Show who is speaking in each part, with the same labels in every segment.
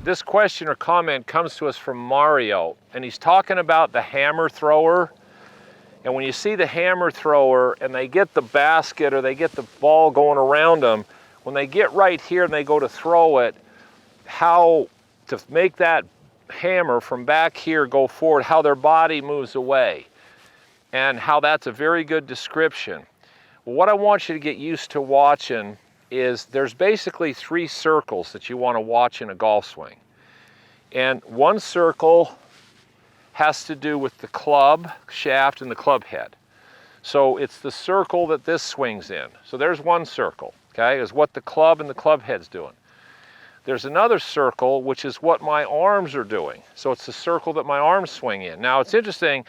Speaker 1: this question or comment comes to us from Mario, and he's talking about the hammer thrower. And when you see the hammer thrower and they get the basket or they get the ball going around them, when they get right here and they go to throw it, how to make that hammer from back here go forward, how their body moves away, and how that's a very good description. Well, what I want you to get used to watching is there's basically 3 circles that you want to watch in a golf swing. And one circle has to do with the club shaft and the club head. So it's the circle that this swings in. So there's one circle, okay, is what the club and the club head's doing. There's another circle, which is what my arms are doing. So it's the circle that my arms swing in. Now it's interesting,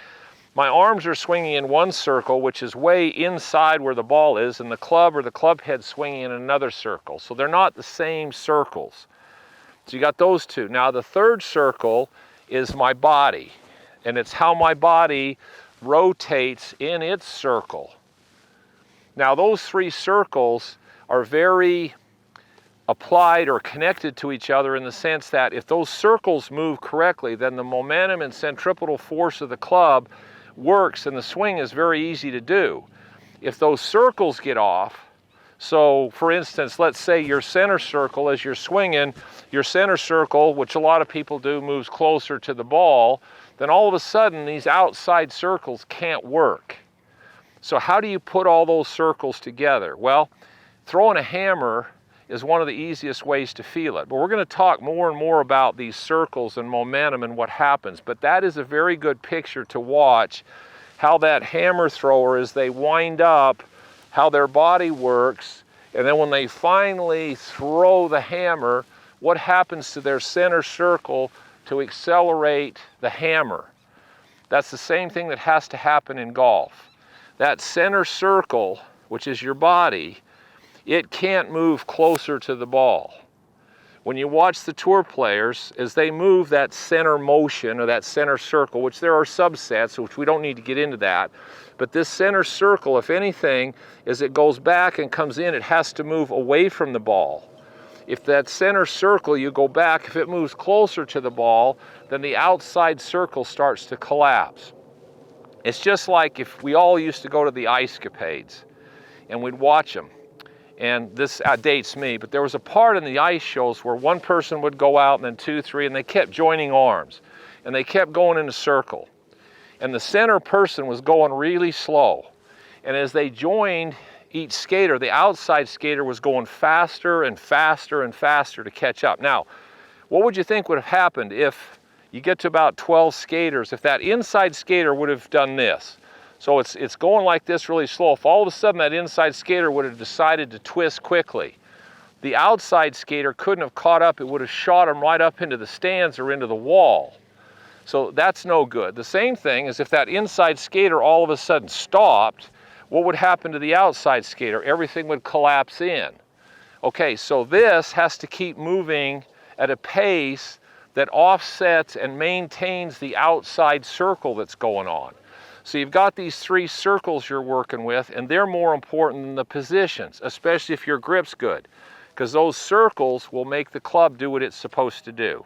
Speaker 1: my arms are swinging in one circle, which is way inside where the ball is, and the club or the club head swinging in another circle. So they're not the same circles. So you got those 2. Now the third circle is my body, and it's how my body rotates in its circle. Now those 3 circles are very applied or connected to each other in the sense that if those circles move correctly, then the momentum and centripetal force of the club works and the swing is very easy to do. If those circles get off, so for instance, let's say your center circle as you're swinging, your center circle, which a lot of people do, moves closer to the ball, then all of a sudden these outside circles can't work. So how do you put all those circles together? Well, throwing a hammer is one of the easiest ways to feel it. But we're going to talk more and more about these circles and momentum and what happens. But that is a very good picture to watch, how that hammer thrower, as they wind up, how their body works, and then when they finally throw the hammer, what happens to their center circle to accelerate the hammer. That's the same thing that has to happen in golf. That center circle, which is your body, it can't move closer to the ball. When you watch the tour players, as they move that center motion or that center circle, which there are subsets, which we don't need to get into that, but this center circle, if anything, as it goes back and comes in, it has to move away from the ball. If that center circle, you go back, if it moves closer to the ball, then the outside circle starts to collapse. It's just like if we all used to go to the ice capades and we'd watch them. And this dates me, but there was a part in the ice shows where one person would go out and then 2, 3, and they kept joining arms. And they kept going in a circle. And the center person was going really slow. And as they joined each skater, the outside skater was going faster and faster and faster to catch up. Now, what would you think would have happened if you get to about 12 skaters, if that inside skater would have done this? So it's going like this really slow. If all of a sudden that inside skater would have decided to twist quickly, the outside skater couldn't have caught up. It would have shot him right up into the stands or into the wall. So that's no good. The same thing is if that inside skater all of a sudden stopped, what would happen to the outside skater? Everything would collapse in. Okay, so this has to keep moving at a pace that offsets and maintains the outside circle that's going on. So you've got these 3 circles you're working with, and they're more important than the positions, especially if your grip's good, because those circles will make the club do what it's supposed to do.